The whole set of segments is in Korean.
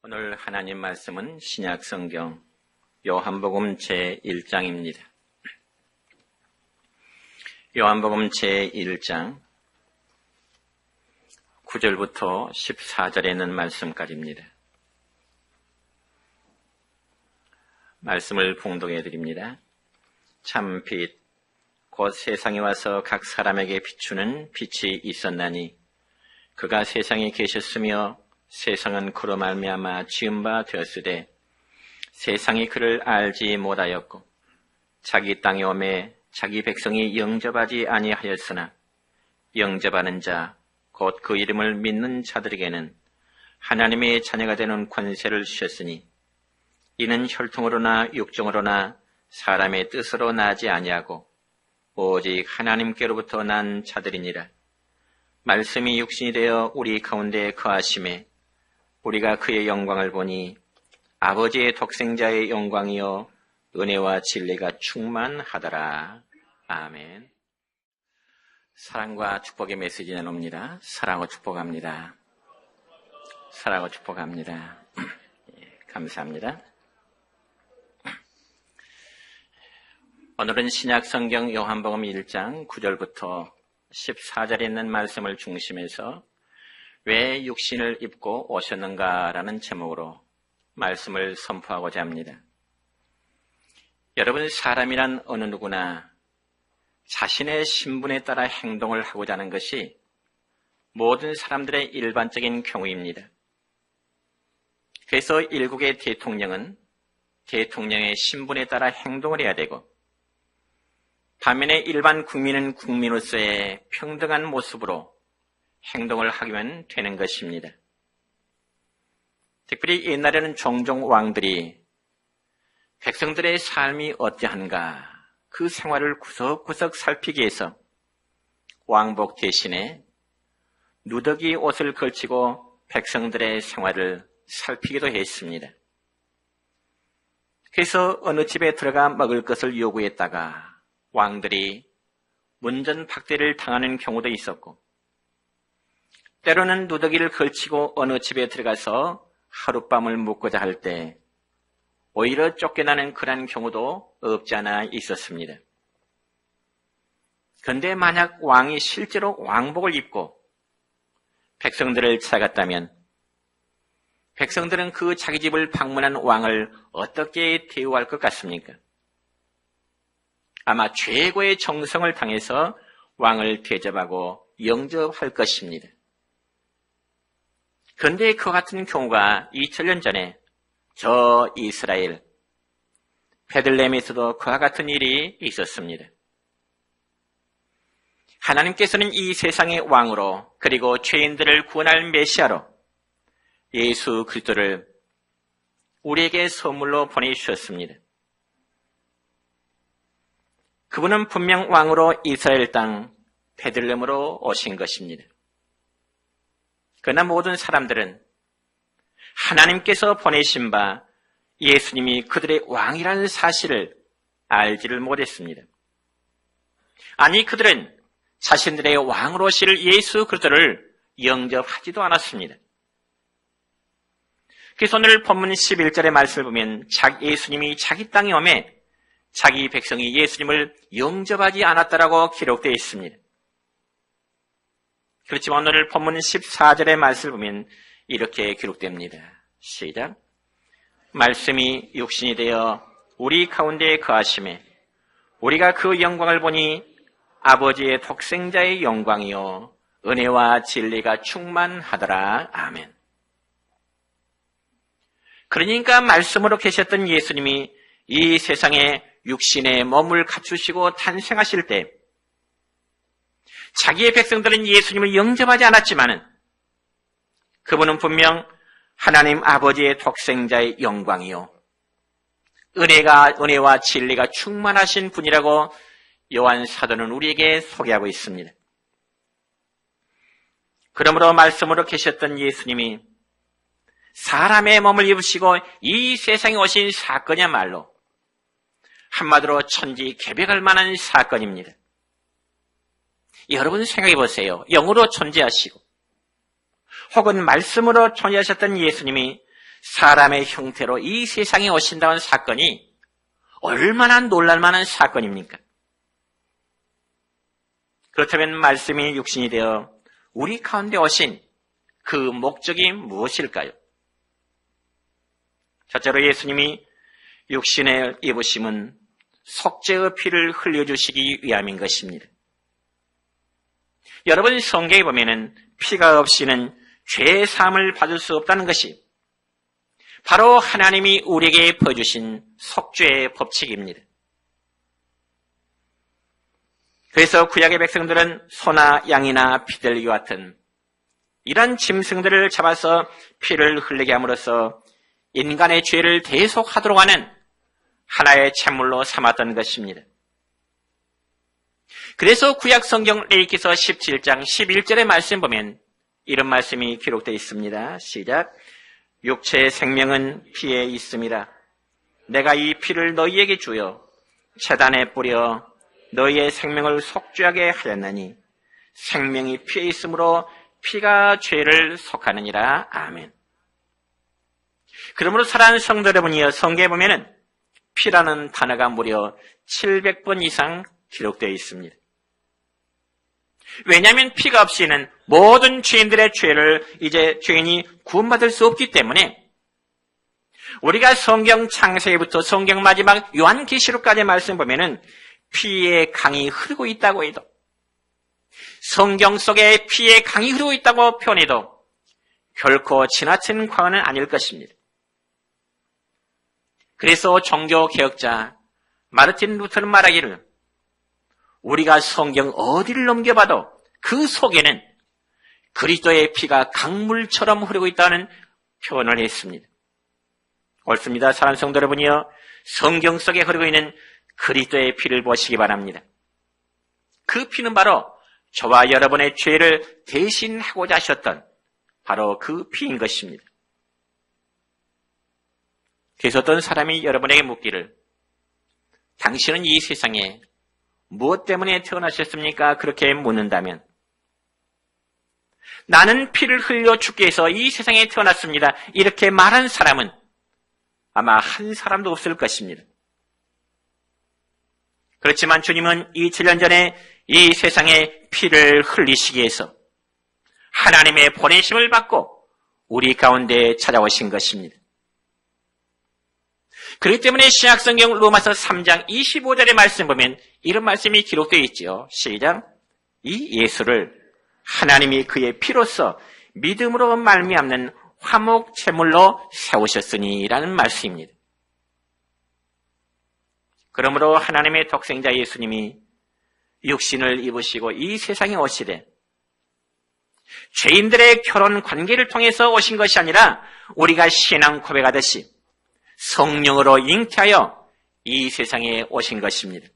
오늘 하나님 말씀은 신약성경 요한복음 제1장입니다. 요한복음 제1장 9절부터 14절에 있는 말씀까지입니다. 말씀을 봉독해 드립니다. 참 빛, 곧 세상에 와서 각 사람에게 비추는 빛이 있었나니 그가 세상에 계셨으며 세상은 그로 말미암아 지은 바 되었으되 세상이 그를 알지 못하였고 자기 땅에 오매 자기 백성이 영접하지 아니하였으나 영접하는 자 곧 그 이름을 믿는 자들에게는 하나님의 자녀가 되는 권세를 주셨으니 이는 혈통으로나 육정으로나 사람의 뜻으로 나지 아니하고 오직 하나님께로부터 난 자들이니라. 말씀이 육신이 되어 우리 가운데 거하심에 우리가 그의 영광을 보니 아버지의 독생자의 영광이요 은혜와 진리가 충만하더라. 아멘. 사랑과 축복의 메시지 나눕니다. 사랑하고 축복합니다. 사랑하고 축복합니다. 감사합니다. 오늘은 신약성경 요한복음 1장 9절부터 14절에 있는 말씀을 중심해서 왜 육신을 입고 오셨는가라는 제목으로 말씀을 선포하고자 합니다. 여러분, 사람이란 어느 누구나 자신의 신분에 따라 행동을 하고자 하는 것이 모든 사람들의 일반적인 경우입니다. 그래서 일국의 대통령은 대통령의 신분에 따라 행동을 해야 되고 반면에 일반 국민은 국민으로서의 평등한 모습으로 행동을 하면 되는 것입니다. 특별히 옛날에는 종종 왕들이 백성들의 삶이 어떠한가 그 생활을 구석구석 살피기 위해서 왕복 대신에 누더기 옷을 걸치고 백성들의 생활을 살피기도 했습니다. 그래서 어느 집에 들어가 먹을 것을 요구했다가 왕들이 문전박대를 당하는 경우도 있었고 때로는 누더기를 걸치고 어느 집에 들어가서 하룻밤을 묵고자 할 때 오히려 쫓겨나는 그런 경우도 없지 않아 있었습니다. 그런데 만약 왕이 실제로 왕복을 입고 백성들을 찾아갔다면 백성들은 그 자기 집을 방문한 왕을 어떻게 대우할 것 같습니까? 아마 최고의 정성을 당해서 왕을 대접하고 영접할 것입니다. 그런데 그와 같은 경우가 2000년 전에 저 이스라엘 베들레헴에서도 그와 같은 일이 있었습니다. 하나님께서는 이 세상의 왕으로 그리고 죄인들을 구원할 메시아로 예수 그리스도를 우리에게 선물로 보내주셨습니다. 그분은 분명 왕으로 이스라엘 땅 베들레헴으로 오신 것입니다. 그러나 모든 사람들은 하나님께서 보내신 바 예수님이 그들의 왕이라는 사실을 알지를 못했습니다. 아니, 그들은 자신들의 왕으로 오실 예수 그리스도를 영접하지도 않았습니다. 그래서 오늘 본문 11절의 말씀을 보면 예수님이 자기 땅에 오매 자기 백성이 예수님을 영접하지 않았다라고 기록되어 있습니다. 그렇지만 오늘 본문 14절의 말씀을 보면 이렇게 기록됩니다. 시작. 말씀이 육신이 되어 우리 가운데 거하심에 우리가 그 영광을 보니 아버지의 독생자의 영광이요 은혜와 진리가 충만하더라. 아멘. 그러니까 말씀으로 계셨던 예수님이 이 세상에 육신의 몸을 갖추시고 탄생하실 때 자기의 백성들은 예수님을 영접하지 않았지만은 그분은 분명 하나님 아버지의 독생자의 영광이요 은혜와 진리가 충만하신 분이라고 요한 사도는 우리에게 소개하고 있습니다. 그러므로 말씀으로 계셨던 예수님이 사람의 몸을 입으시고 이 세상에 오신 사건이야말로 한마디로 천지개벽할 만한 사건입니다. 여러분 생각해 보세요. 영으로 존재하시고 혹은 말씀으로 존재하셨던 예수님이 사람의 형태로 이 세상에 오신다는 사건이 얼마나 놀랄만한 사건입니까? 그렇다면 말씀이 육신이 되어 우리 가운데 오신 그 목적이 무엇일까요? 첫째로 예수님이 육신의 입으심은 속죄의 피를 흘려주시기 위함인 것입니다. 여러분, 성경에 보면은 피가 없이는 죄의 사함을 받을 수 없다는 것이 바로 하나님이 우리에게 보여주신 속죄의 법칙입니다. 그래서 구약의 백성들은 소나 양이나 비둘기와 같은 이런 짐승들을 잡아서 피를 흘리게 함으로써 인간의 죄를 대속하도록 하는 하나의 제물로 삼았던 것입니다. 그래서 구약 성경 레위기서 17장 11절의 말씀 보면 이런 말씀이 기록되어 있습니다. 시작. 육체의 생명은 피에 있음이라. 내가 이 피를 너희에게 주어 제단에 뿌려 너희의 생명을 속죄하게 하였나니 생명이 피에 있으므로 피가 죄를 속하느니라. 아멘. 그러므로 사랑하는 성도 여러분이여, 성경에 보면은 피라는 단어가 무려 700번 이상 기록되어 있습니다. 왜냐하면 피가 없이는 모든 죄인들의 죄를 이제 죄인이 구원받을 수 없기 때문에 우리가 성경 창세기부터 성경 마지막 요한계시록까지 말씀 보면은 피의 강이 흐르고 있다고 해도, 성경 속에 피의 강이 흐르고 있다고 표현해도 결코 지나친 과언은 아닐 것입니다. 그래서 종교개혁자 마르틴 루터는 말하기를 우리가 성경 어디를 넘겨봐도 그 속에는 그리스도의 피가 강물처럼 흐르고 있다는 표현을 했습니다. 옳습니다. 사랑하는 성도 여러분이여, 성경 속에 흐르고 있는 그리스도의 피를 보시기 바랍니다. 그 피는 바로 저와 여러분의 죄를 대신하고자 하셨던 바로 그 피인 것입니다. 그래서 어떤 사람이 여러분에게 묻기를, 당신은 이 세상에 무엇 때문에 태어나셨습니까? 그렇게 묻는다면, 나는 피를 흘려 죽게 해서 이 세상에 태어났습니다, 이렇게 말한 사람은 아마 한 사람도 없을 것입니다. 그렇지만 주님은 2000년 전에 이 세상에 피를 흘리시기 위해서 하나님의 보내심을 받고 우리 가운데 찾아오신 것입니다. 그렇기 때문에 신약성경 로마서 3장 25절의 말씀 보면 이런 말씀이 기록되어 있죠. 시작. 이 예수를 하나님이 그의 피로써 믿음으로 말미암는 화목 제물로 세우셨으니 라는 말씀입니다. 그러므로 하나님의 독생자 예수님이 육신을 입으시고 이 세상에 오시되 죄인들의 결혼 관계를 통해서 오신 것이 아니라 우리가 신앙 고백하듯이 성령으로 잉태하여 이 세상에 오신 것입니다.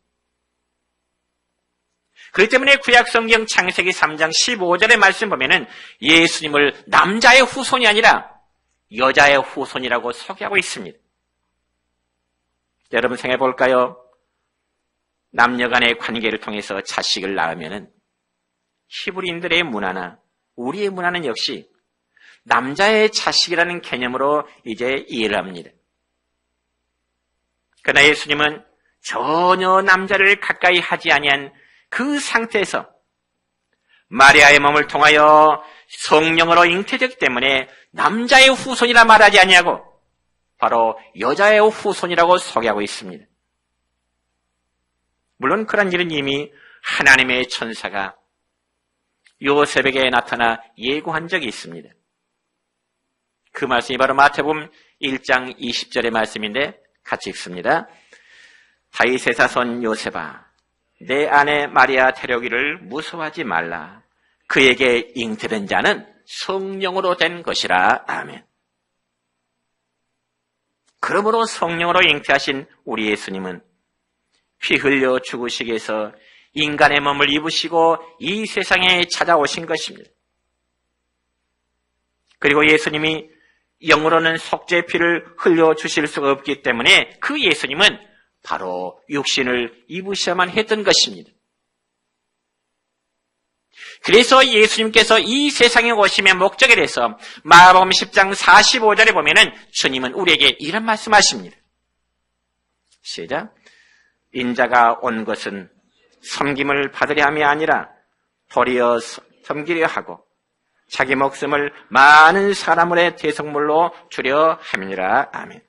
그렇기 때문에 구약성경 창세기 3장 15절의 말씀 보면은 예수님을 남자의 후손이 아니라 여자의 후손이라고 소개하고 있습니다. 여러분 생각해 볼까요? 남녀 간의 관계를 통해서 자식을 낳으면은 히브리인들의 문화나 우리의 문화는 역시 남자의 자식이라는 개념으로 이제 이해를 합니다. 그러나 예수님은 전혀 남자를 가까이 하지 아니한 그 상태에서 마리아의 몸을 통하여 성령으로 잉태되기 때문에 남자의 후손이라 말하지 아니하고 바로 여자의 후손이라고 소개하고 있습니다. 물론 그런 일은 이미 하나님의 천사가 요셉에게 나타나 예고한 적이 있습니다. 그 말씀이 바로 마태복음 1장 20절의 말씀인데 같이 읽습니다. 다윗의 자손 요셉아, 내 아내 마리아 데려오기를 무서워하지 말라. 그에게 잉태된 자는 성령으로 된 것이라. 아멘. 그러므로 성령으로 잉태하신 우리 예수님은 피 흘려 죽으시기 위해서 인간의 몸을 입으시고 이 세상에 찾아오신 것입니다. 그리고 예수님이 영으로는 속죄 피를 흘려 주실 수가 없기 때문에 그 예수님은 바로 육신을 입으셔야만 했던 것입니다. 그래서 예수님께서 이 세상에 오심의 목적에 대해서 마가복음 10장 45절에 보면은 주님은 우리에게 이런 말씀하십니다. 시작. 인자가 온 것은 섬김을 받으려 함이 아니라 도리어 섬기려 하고 자기 목숨을 많은 사람의 대속물로 주려 함이니라. 아멘.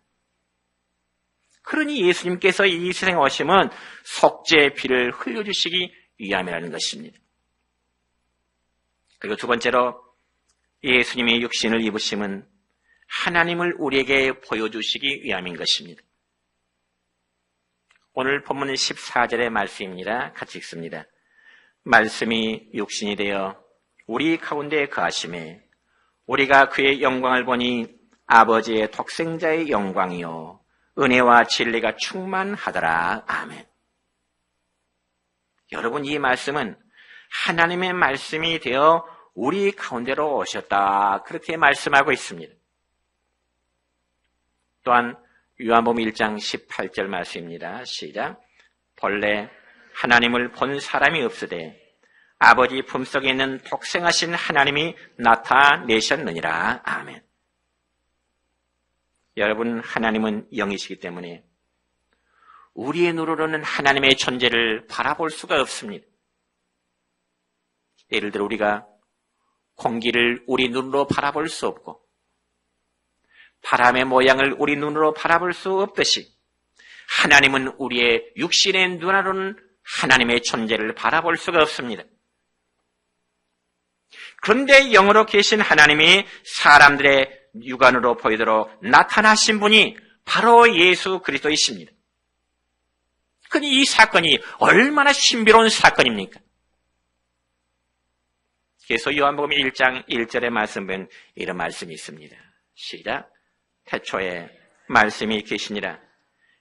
그러니 예수님께서 이 세상에 오심은 속죄의 피를 흘려주시기 위함이라는 것입니다. 그리고 두 번째로 예수님의 육신을 입으심은 하나님을 우리에게 보여주시기 위함인 것입니다. 오늘 본문 14절의 말씀입니다. 같이 읽습니다. 말씀이 육신이 되어 우리 가운데 거하심에 우리가 그의 영광을 보니 아버지의 독생자의 영광이요 은혜와 진리가 충만하더라. 아멘. 여러분, 이 말씀은 하나님의 말씀이 되어 우리 가운데로 오셨다, 그렇게 말씀하고 있습니다. 또한 요한복음 1장 18절 말씀입니다. 시작. 본래 하나님을 본 사람이 없으되 아버지 품속에 있는 독생하신 하나님이 나타내셨느니라. 아멘. 여러분, 하나님은 영이시기 때문에 우리의 눈으로는 하나님의 존재를 바라볼 수가 없습니다. 예를 들어 우리가 공기를 우리 눈으로 바라볼 수 없고 바람의 모양을 우리 눈으로 바라볼 수 없듯이 하나님은 우리의 육신의 눈으로는 하나님의 존재를 바라볼 수가 없습니다. 그런데 영으로 계신 하나님이 사람들의 육안으로 보이도록 나타나신 분이 바로 예수 그리스도이십니다. 그러니 이 사건이 얼마나 신비로운 사건입니까? 그래서 요한복음 1장 1절의 말씀은 이런 말씀이 있습니다. 시작. 태초에 말씀이 계시니라.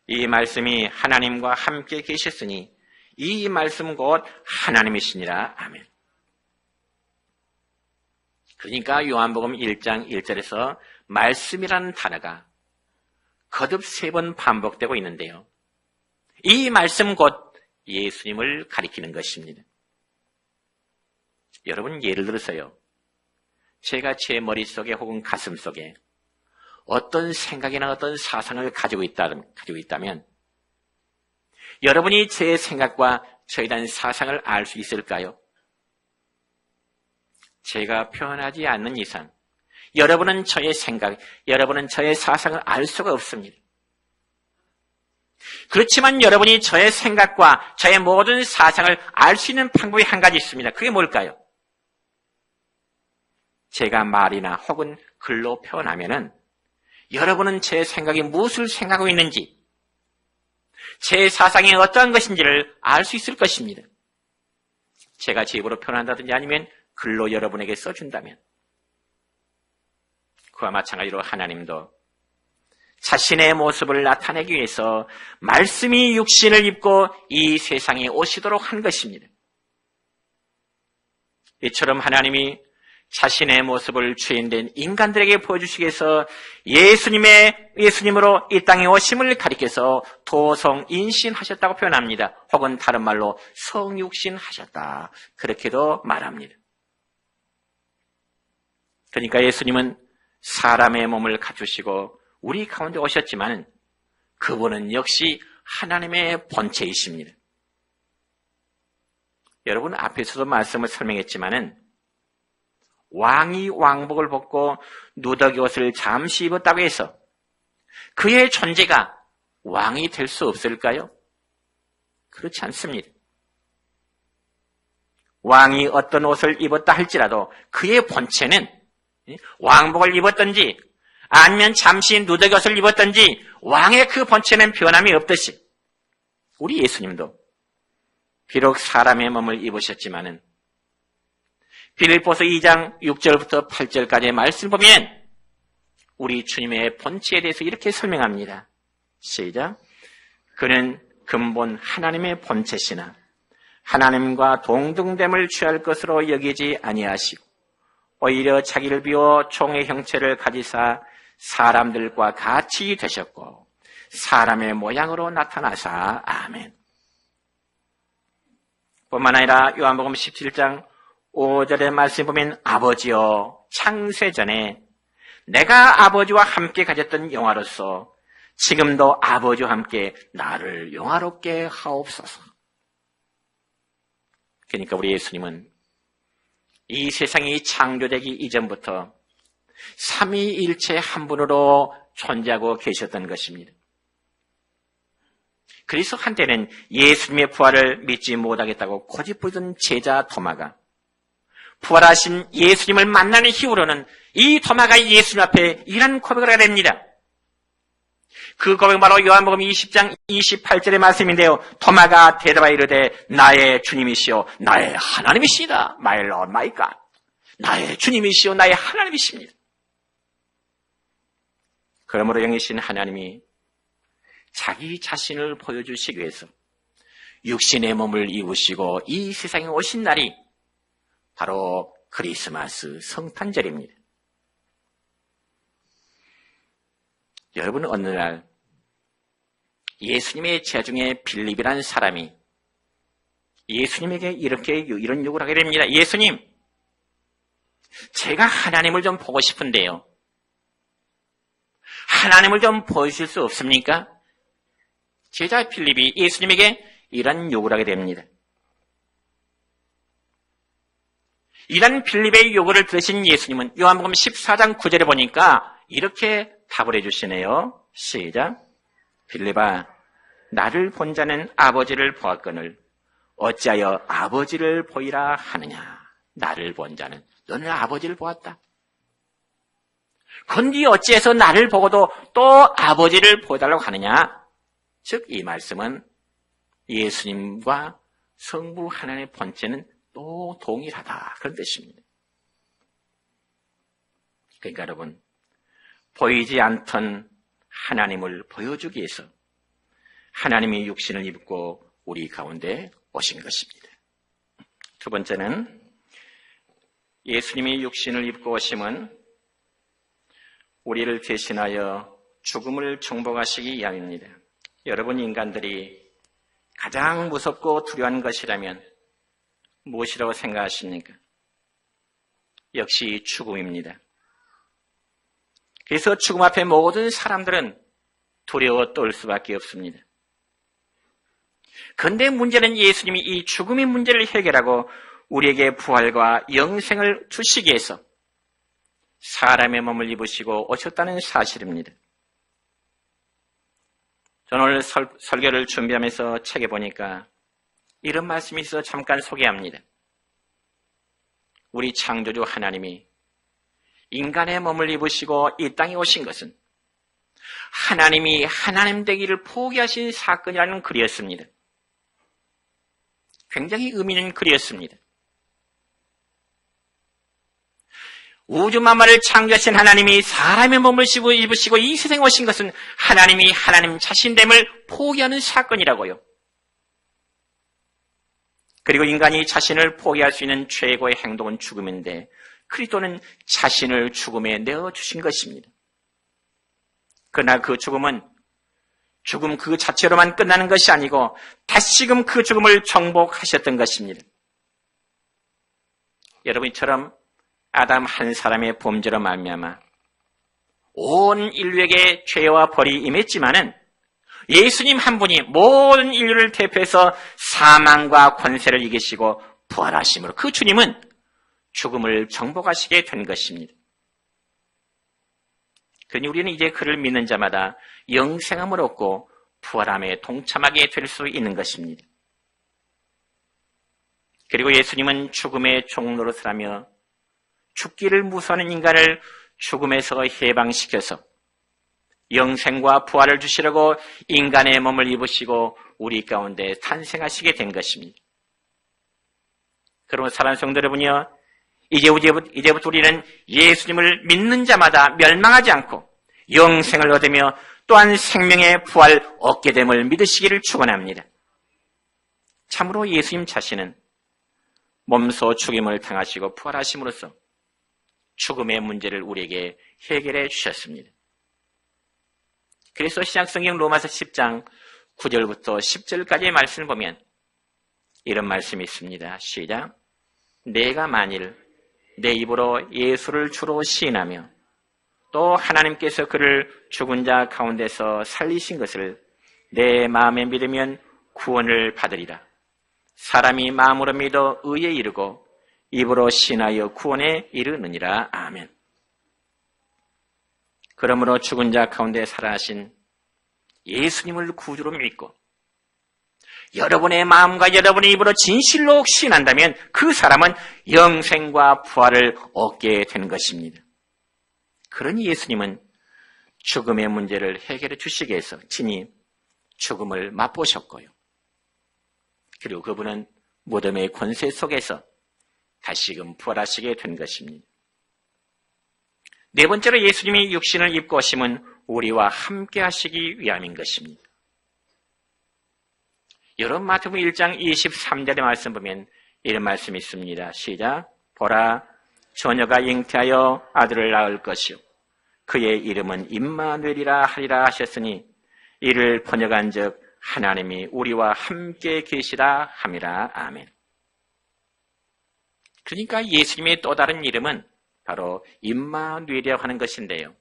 이 말씀이 하나님과 함께 계셨으니 이 말씀 곧 하나님이시니라. 아멘. 그러니까 요한복음 1장 1절에서 말씀이라는 단어가 거듭 3번 반복되고 있는데요. 이 말씀 곧 예수님을 가리키는 것입니다. 여러분, 예를 들어서요. 제가 제 머릿속에 혹은 가슴속에 어떤 생각이나 어떤 사상을 가지고 있다면 여러분이 제 생각과 저에 대한 사상을 알 수 있을까요? 제가 표현하지 않는 이상 여러분은 저의 생각, 여러분은 저의 사상을 알 수가 없습니다. 그렇지만 여러분이 저의 생각과 저의 모든 사상을 알 수 있는 방법이 한 가지 있습니다. 그게 뭘까요? 제가 말이나 혹은 글로 표현하면은 여러분은 제 생각이 무엇을 생각하고 있는지, 제 사상이 어떠한 것인지를 알 수 있을 것입니다. 제가 제 입으로 표현한다든지 아니면 글로 여러분에게 써준다면, 그와 마찬가지로 하나님도 자신의 모습을 나타내기 위해서 말씀이 육신을 입고 이 세상에 오시도록 한 것입니다. 이처럼 하나님이 자신의 모습을 죄인된 인간들에게 보여주시기 위해서 예수님으로 이 땅에 오심을 가리켜서 도성인신하셨다고 표현합니다. 혹은 다른 말로 성육신하셨다, 그렇게도 말합니다. 그러니까 예수님은 사람의 몸을 갖추시고 우리 가운데 오셨지만 그분은 역시 하나님의 본체이십니다. 여러분, 앞에서도 말씀을 설명했지만은 왕이 왕복을 벗고 누더기 옷을 잠시 입었다고 해서 그의 존재가 왕이 될 수 없을까요? 그렇지 않습니다. 왕이 어떤 옷을 입었다 할지라도 그의 본체는 왕복을 입었든지 아니면 잠시 누더기 옷을 입었든지 왕의 그 본체는 변함이 없듯이 우리 예수님도 비록 사람의 몸을 입으셨지만은 빌립보서 2장 6절부터 8절까지의 말씀을 보면 우리 주님의 본체에 대해서 이렇게 설명합니다. 시작. 그는 근본 하나님의 본체시나 하나님과 동등됨을 취할 것으로 여기지 아니하시고 오히려 자기를 비워 종의 형체를 가지사 사람들과 같이 되셨고 사람의 모양으로 나타나사. 아멘. 뿐만 아니라 요한복음 17장 5절의 말씀 보면 아버지여 창세전에 내가 아버지와 함께 가졌던 영화로서 지금도 아버지와 함께 나를 영화롭게 하옵소서. 그러니까 우리 예수님은 이 세상이 창조되기 이전부터 삼위일체 한 분으로 존재하고 계셨던 것입니다. 그래서 한때는 예수님의 부활을 믿지 못하겠다고 고집부리던 제자 도마가 부활하신 예수님을 만나는 이후로는 이 도마가 예수님 앞에 이런 고백을 하게 됩니다. 그 고백은 바로 요한복음 20장 28절의 말씀인데요. 도마가 대답하여 이르되 나의 주님이시요 나의 하나님이시다. My Lord, my God. 나의 주님이시요 나의 하나님이십니다. 그러므로 영이신 하나님이 자기 자신을 보여주시기 위해서 육신의 몸을 입으시고 이 세상에 오신 날이 바로 크리스마스 성탄절입니다. 여러분, 어느 날 예수님의 제자 중에 빌립이라는 사람이 예수님에게 이런 요구를 하게 됩니다. 예수님, 제가 하나님을 좀 보고 싶은데요. 하나님을 좀 보여주실 수 없습니까? 제자 빌립이 예수님에게 이런 요구를 하게 됩니다. 이런 빌립의 요구를 들으신 예수님은 요한복음 14장 9절에 보니까 이렇게 답을 해주시네요. 시작. 빌립아, 나를 본 자는 아버지를 보았거늘 어찌하여 아버지를 보이라 하느냐. 나를 본 자는 너는 아버지를 보았다. 그런데 어찌해서 나를 보고도 또 아버지를 보여달라고 하느냐. 즉 이 말씀은 예수님과 성부 하나님의 본체는 또 동일하다, 그런 뜻입니다. 그러니까 여러분, 보이지 않던 하나님을 보여주기 위해서 하나님이 육신을 입고 우리 가운데 오신 것입니다. 두 번째는 예수님이 육신을 입고 오심은 우리를 대신하여 죽음을 정복하시기 위함입니다. 여러분, 인간들이 가장 무섭고 두려운 것이라면 무엇이라고 생각하십니까? 역시 죽음입니다. 그래서 죽음 앞에 모든 사람들은 두려워 떨 수밖에 없습니다. 그런데 문제는 예수님이 이 죽음의 문제를 해결하고 우리에게 부활과 영생을 주시기 위해서 사람의 몸을 입으시고 오셨다는 사실입니다. 저는 오늘 설교를 준비하면서 책에 보니까 이런 말씀이 있어서 잠깐 소개합니다. 우리 창조주 하나님이 인간의 몸을 입으시고 이 땅에 오신 것은 하나님이 하나님 되기를 포기하신 사건이라는 글이었습니다. 굉장히 의미 있는 글이었습니다. 우주 만물을 창조하신 하나님이 사람의 몸을 입으시고 이 세상에 오신 것은 하나님이 하나님 자신됨을 포기하는 사건이라고요. 그리고 인간이 자신을 포기할 수 있는 최고의 행동은 죽음인데 그리스도는 자신을 죽음에 내어주신 것입니다. 그러나 그 죽음은 죽음 그 자체로만 끝나는 것이 아니고 다시금 그 죽음을 정복하셨던 것입니다. 여러분처럼 아담 한 사람의 범죄로 말미암아 온 인류에게 죄와 벌이 임했지만은 예수님 한 분이 모든 인류를 대표해서 사망과 권세를 이기시고 부활하심으로 그 주님은 죽음을 정복하시게 된 것입니다. 그러니 우리는 이제 그를 믿는 자마다 영생함을 얻고 부활함에 동참하게 될 수 있는 것입니다. 그리고 예수님은 죽음의 종노릇을 죽기를 무서워하는 인간을 죽음에서 해방시켜서 영생과 부활을 주시려고 인간의 몸을 입으시고 우리 가운데 탄생하시게 된 것입니다. 그러면 사랑하는 성도 여러분이요, 이제부터 우리는 예수님을 믿는 자마다 멸망하지 않고 영생을 얻으며 또한 생명의 부활 얻게 됨을 믿으시기를 축원합니다. 참으로 예수님 자신은 몸소 죽임을 당하시고 부활하심으로써 죽음의 문제를 우리에게 해결해 주셨습니다. 그래서 신약성경 로마서 10장 9절부터 10절까지의 말씀을 보면 이런 말씀이 있습니다. 시작. 내가 만일 내 입으로 예수를 주로 시인하며 또 하나님께서 그를 죽은 자 가운데서 살리신 것을 내 마음에 믿으면 구원을 받으리라. 사람이 마음으로 믿어 의에 이르고 입으로 시인하여 구원에 이르느니라. 아멘. 그러므로 죽은 자 가운데 살아나신 예수님을 구주로 믿고 여러분의 마음과 여러분의 입으로 진실로 시인한다면 그 사람은 영생과 부활을 얻게 되는 것입니다. 그러니 예수님은 죽음의 문제를 해결해 주시기 위해서 친히 죽음을 맛보셨고요. 그리고 그분은 무덤의 권세 속에서 다시금 부활하시게 된 것입니다. 네 번째로 예수님이 육신을 입고 오심은 우리와 함께 하시기 위함인 것입니다. 여러분 마태복음 1장 23절의 말씀 보면 이런 말씀이 있습니다. 시작. 보라, 처녀가 잉태하여 아들을 낳을 것이요 그의 이름은 임마누엘이라 하리라 하셨으니 이를 번역한 즉 하나님이 우리와 함께 계시라 함이라. 아멘. 그러니까 예수님의 또 다른 이름은 바로 임마누엘이라고 하는 것인데요.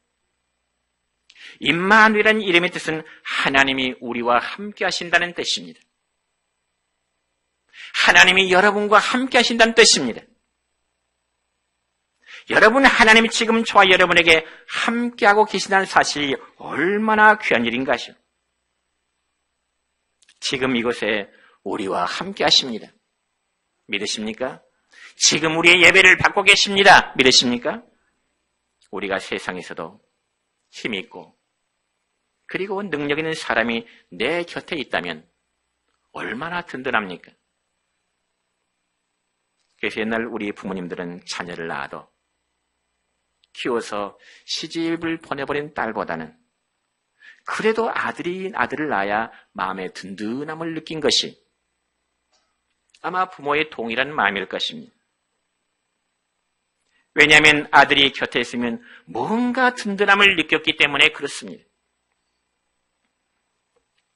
임마누엘이라는 이름의 뜻은 하나님이 우리와 함께 하신다는 뜻입니다. 하나님이 여러분과 함께 하신다는 뜻입니다. 여러분, 하나님이 지금 저와 여러분에게 함께하고 계신다는 사실이 얼마나 귀한 일인가요? 지금 이곳에 우리와 함께 하십니다. 믿으십니까? 지금 우리의 예배를 받고 계십니다. 믿으십니까? 우리가 세상에서도 힘이 있고 그리고 능력 있는 사람이 내 곁에 있다면 얼마나 든든합니까? 그래서 옛날 우리 부모님들은 자녀를 낳아도 키워서 시집을 보내버린 딸보다는 그래도 아들을 낳아야 마음의 든든함을 느낀 것이 아마 부모의 동일한 마음일 것입니다. 왜냐하면 아들이 곁에 있으면 뭔가 든든함을 느꼈기 때문에 그렇습니다.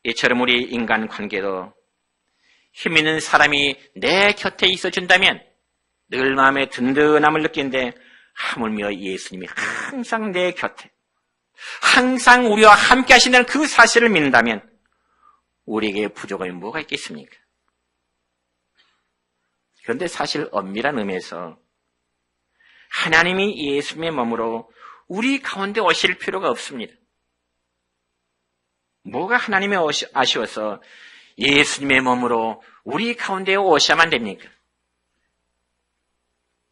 이처럼 우리 인간 관계도 힘 있는 사람이 내 곁에 있어준다면 늘 마음에 든든함을 느끼는데 하물며 예수님이 항상 내 곁에 항상 우리와 함께 하신다는 그 사실을 믿는다면 우리에게 부족함이 뭐가 있겠습니까? 그런데 사실 엄밀한 의미에서 하나님이 예수님의 몸으로 우리 가운데 오실 필요가 없습니다. 뭐가 하나님의 아쉬워서 예수님의 몸으로 우리 가운데 오셔야만 됩니까?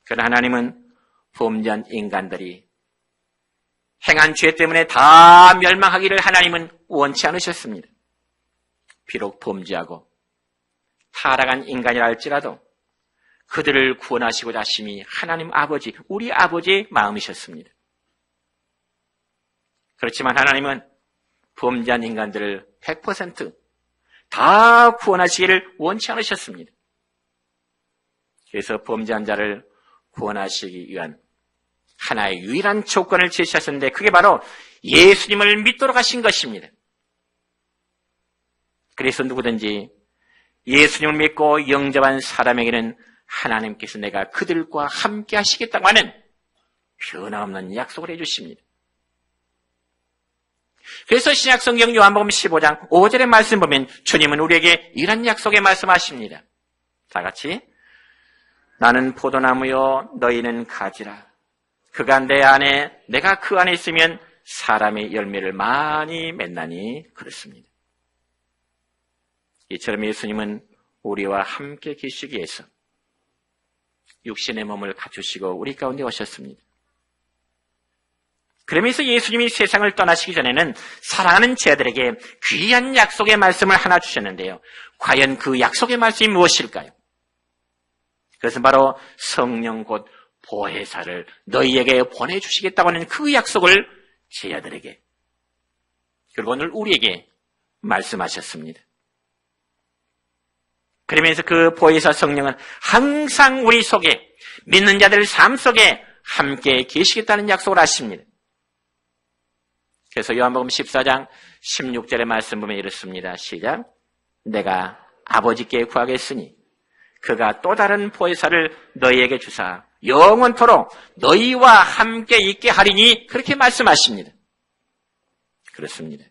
그러나 하나님은 범죄한 인간들이 행한 죄 때문에 다 멸망하기를 하나님은 원치 않으셨습니다. 비록 범죄하고 타락한 인간이라 할지라도 그들을 구원하시고자 하심이 하나님 아버지, 우리 아버지의 마음이셨습니다. 그렇지만 하나님은 범죄한 인간들을 100% 다 구원하시기를 원치 않으셨습니다. 그래서 범죄한 자를 구원하시기 위한 하나의 유일한 조건을 제시하셨는데 그게 바로 예수님을 믿도록 하신 것입니다. 그래서 누구든지 예수님을 믿고 영접한 사람에게는 하나님께서 내가 그들과 함께 하시겠다고 하는 변함없는 약속을 해주십니다. 그래서 신약성경 요한복음 15장 5절의 말씀 보면 주님은 우리에게 이런 약속의 말씀하십니다. 다 같이 나는 포도나무요 너희는 가지라. 그가 내 안에 내가 그 안에 있으면 사람의 열매를 많이 맺나니 그렇습니다. 이처럼 예수님은 우리와 함께 계시기 위해서 육신의 몸을 갖추시고 우리 가운데 오셨습니다. 그러면서 예수님이 세상을 떠나시기 전에는 사랑하는 제자들에게 귀한 약속의 말씀을 하나 주셨는데요. 과연 그 약속의 말씀이 무엇일까요? 그것은 바로 성령 곧 보혜사를 너희에게 보내주시겠다고 하는 그 약속을 제자들에게 그리고 오늘 우리에게 말씀하셨습니다. 그러면서 그 보혜사 성령은 항상 우리 속에 믿는 자들 삶 속에 함께 계시겠다는 약속을 하십니다. 그래서 요한복음 14장 16절의 말씀 보면 이렇습니다. 시작. 내가 아버지께 구하겠으니 그가 또 다른 보혜사를 너희에게 주사 영원토록 너희와 함께 있게 하리니 그렇게 말씀하십니다. 그렇습니다.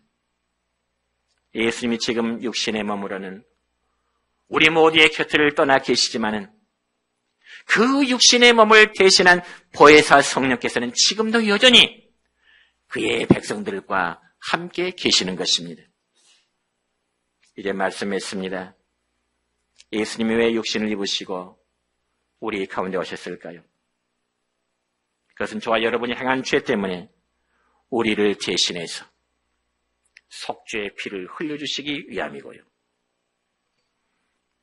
예수님이 지금 육신에 머무르는 우리 모두의 곁을 떠나 계시지만은 그 육신의 몸을 대신한 보혜사 성령께서는 지금도 여전히 그의 백성들과 함께 계시는 것입니다. 이제 말씀했습니다. 예수님이 왜 육신을 입으시고 우리 가운데 오셨을까요? 그것은 저와 여러분이 행한 죄 때문에 우리를 대신해서 속죄의 피를 흘려주시기 위함이고요.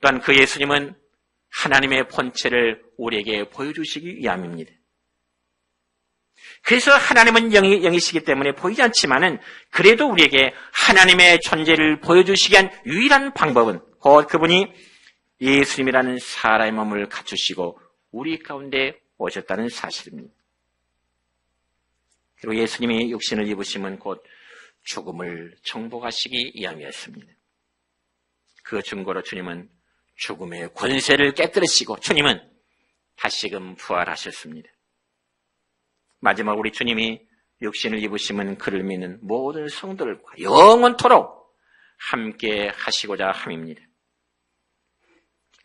또한 그 예수님은 하나님의 본체를 우리에게 보여주시기 위함입니다. 그래서 하나님은 영이시기 때문에 보이지 않지만은 그래도 우리에게 하나님의 존재를 보여주시기 위한 유일한 방법은 곧 그분이 예수님이라는 사람의 몸을 갖추시고 우리 가운데 오셨다는 사실입니다. 그리고 예수님이 육신을 입으심은 곧 죽음을 정복하시기 위함이었습니다. 그 증거로 주님은 죽음의 권세를 깨뜨리시고 주님은 다시금 부활하셨습니다. 마지막 우리 주님이 육신을 입으심은 그를 믿는 모든 성도들과 영원토록 함께 하시고자 함입니다.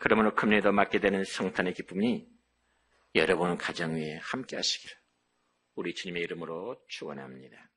그러므로 금년에도 맞게 되는 성탄의 기쁨이 여러분 가정 위에 함께 하시기를 우리 주님의 이름으로 축원합니다.